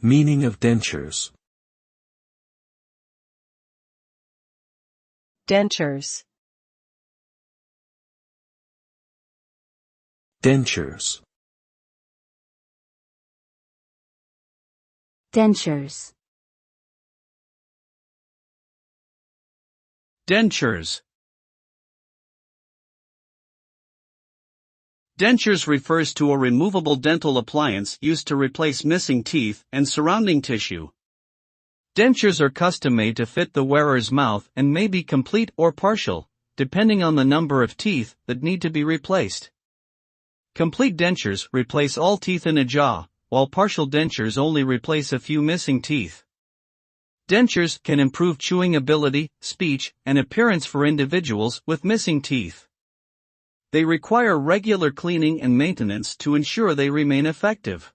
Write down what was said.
Meaning of dentures. Dentures. Dentures. Dentures. Dentures. Dentures refers to a removable dental appliance used to replace missing teeth and surrounding tissue. Dentures are custom-made to fit the wearer's mouth and may be complete or partial, depending on the number of teeth that need to be replaced. Complete dentures replace all teeth in a jaw, while partial dentures only replace a few missing teeth. Dentures can improve chewing ability, speech, and appearance for individuals with missing teeth. They require regular cleaning and maintenance to ensure they remain effective.